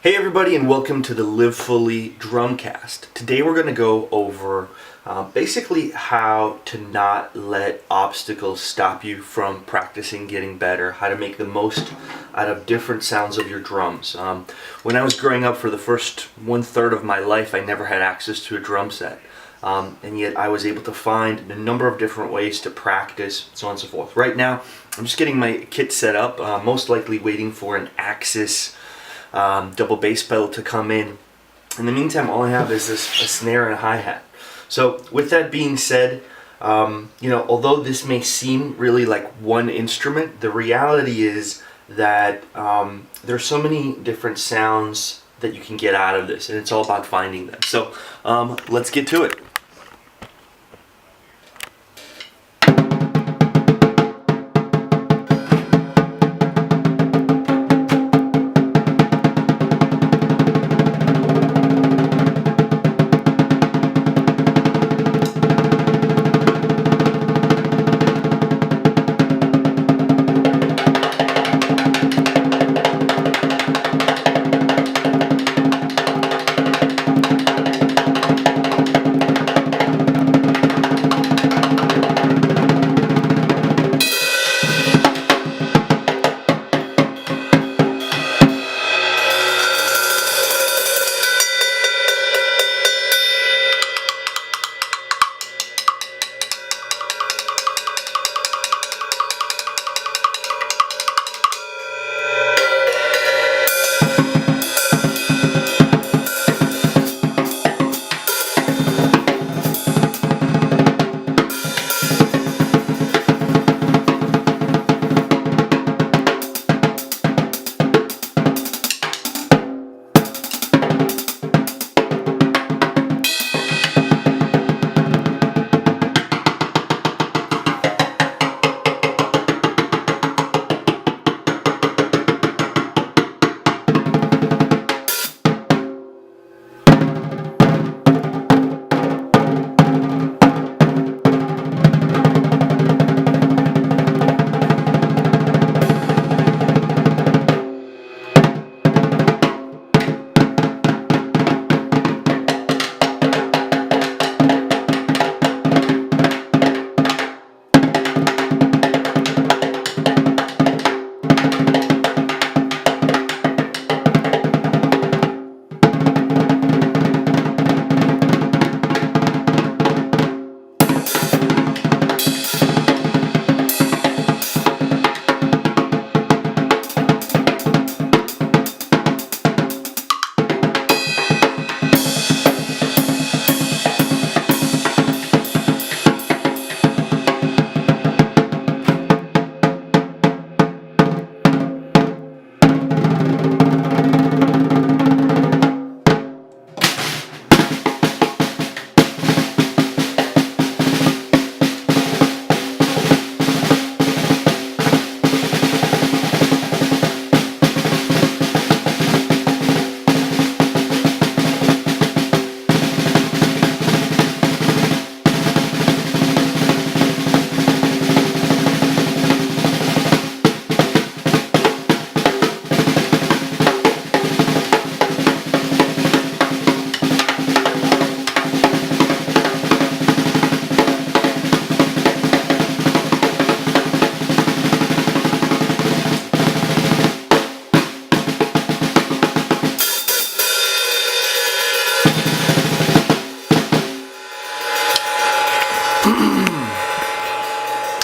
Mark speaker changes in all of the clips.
Speaker 1: Hey everybody, and welcome to the Livefully Drumcast. Today we're going to go over basically how to not let obstacles stop you from practicing getting better, how to make the most out of different sounds of your drums. When I was growing up, for the first 1/3 of my life, I never had access to a drum set. And yet I was able to find a number of different ways to practice, so on and so forth. Right now, I'm just getting my kit set up, most likely waiting for an Axis double bass pedal to come in. In the meantime, all I have is a snare and a hi-hat. So with that being said, although this may seem really like one instrument, the reality is that there's so many different sounds that you can get out of this, and it's all about finding them. So let's get to it.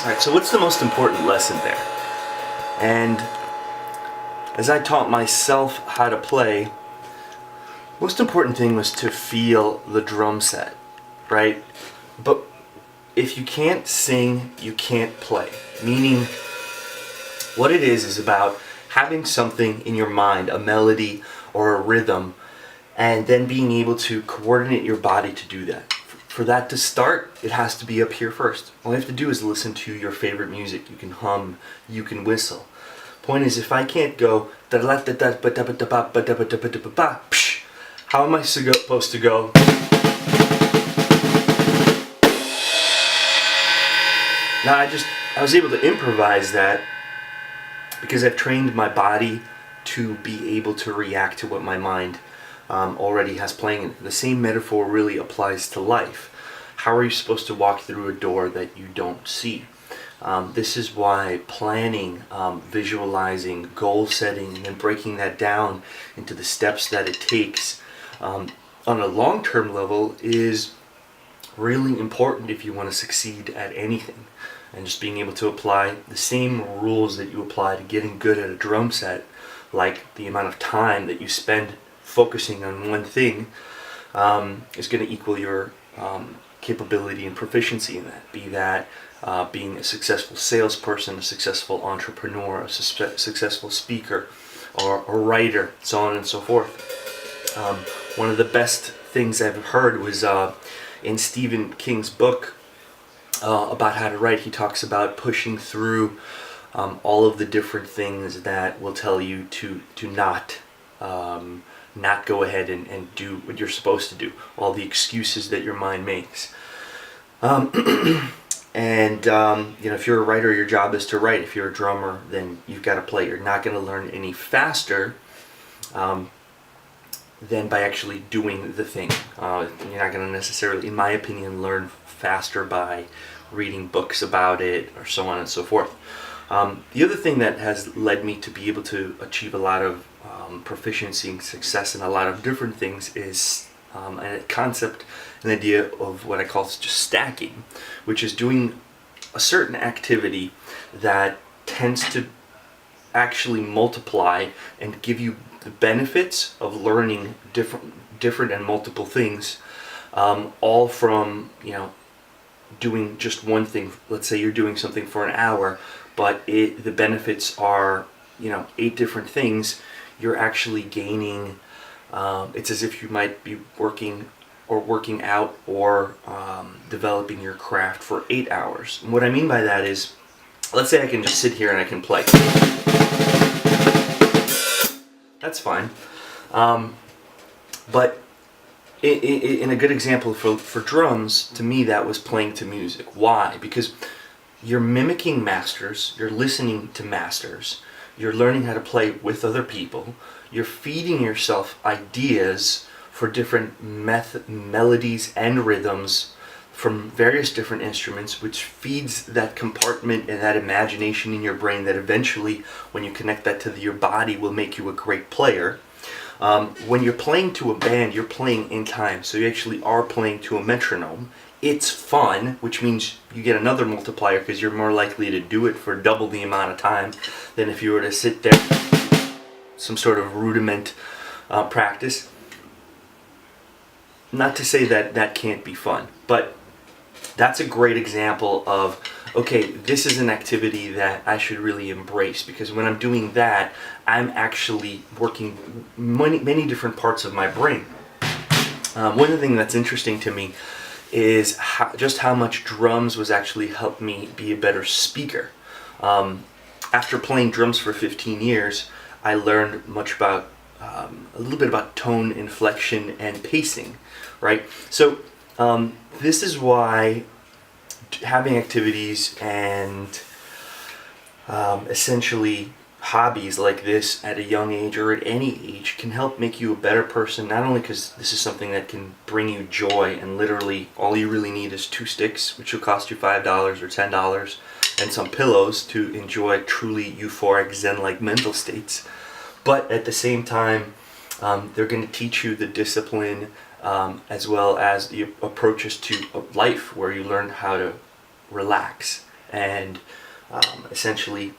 Speaker 1: Alright, so what's the most important lesson there? And as I taught myself how to play, most important thing was to feel the drum set, right? But if you can't sing, you can't play. Meaning, what it is about having something in your mind, a melody or a rhythm, and then being able to coordinate your body to do that. For that to start, it has to be up here first. All you have to do is listen to your favorite music. You can hum, you can whistle. Point is, if I can't go, how am I supposed to go? Now I was able to improvise that because I've trained my body to be able to react to what my mind already has playing. The same metaphor really applies to life. How are you supposed to walk through a door that you don't see? This is why planning, visualizing, goal setting, and then breaking that down into the steps that it takes on a long-term level is really important if you want to succeed at anything. And just being able to apply the same rules that you apply to getting good at a drum set, like the amount of time that you spend focusing on one thing, is going to equal your capability and proficiency in that. Be that being a successful salesperson, a successful entrepreneur, a successful speaker, or a writer, so on and so forth. One of the best things I've heard was in Stephen King's book about how to write. He talks about pushing through all of the different things that will tell you to not go ahead and do what you're supposed to do, all the excuses that your mind makes. And if you're a writer, your job is to write. If you're a drummer, then you've got to play. You're not going to learn any faster than by actually doing the thing. You're not going to necessarily, in my opinion, learn faster by reading books about it or so on and so forth. The other thing that has led me to be able to achieve a lot of proficiency and success in a lot of different things is a concept, an idea of what I call just stacking, which is doing a certain activity that tends to actually multiply and give you the benefits of learning different and multiple things, all from doing just one thing. Let's say you're doing something for an hour, but the benefits are 8 different things. You're actually gaining. It's as if you might be working out or developing your craft for 8 hours. And what I mean by that is, let's say I can just sit here and I can play. That's fine. But in a good example for drums, to me that was playing to music. Why? Because you're mimicking masters, you're listening to masters, you're learning how to play with other people, you're feeding yourself ideas for different melodies and rhythms from various different instruments, which feeds that compartment and that imagination in your brain that eventually, when you connect that to your body, will make you a great player. When you're playing to a band, you're playing in time, so you actually are playing to a metronome. It's fun, which means you get another multiplier because you're more likely to do it for double the amount of time than if you were to sit there, some sort of rudiment practice. Not to say that that can't be fun, but that's a great example of, okay, this is an activity that I should really embrace, because when I'm doing that, I'm actually working many different parts of my brain. One of the things that's interesting to me is just how much drums was actually helped me be a better speaker. After playing drums for 15 years, I learned much about a little bit about tone, inflection, and pacing, right? So this is why having activities and essentially hobbies like this at a young age or at any age can help make you a better person, not only because this is something that can bring you joy, and literally all you really need is 2 sticks, which will cost you $5 or $10, and some pillows to enjoy truly euphoric zen-like mental states. But at the same time, they're going to teach you the discipline as well as the approaches to life, where you learn how to relax, and essentially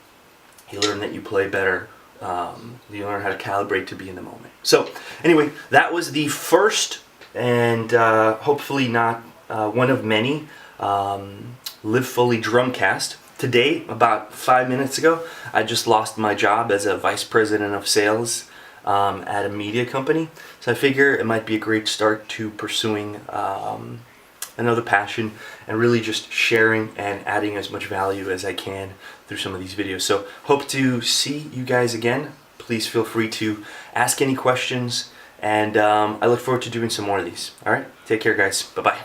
Speaker 1: you learn that you play better. You learn how to calibrate to be in the moment. So anyway, that was the first and hopefully not one of many Livefully Drumcast. Today, about 5 minutes ago, I just lost my job as a vice president of sales at a media company. So I figure it might be a great start to pursuing another passion and really just sharing and adding as much value as I can through some of these videos. So hope to see you guys again. Please feel free to ask any questions, and I look forward to doing some more of these. All right, take care guys. Bye-bye.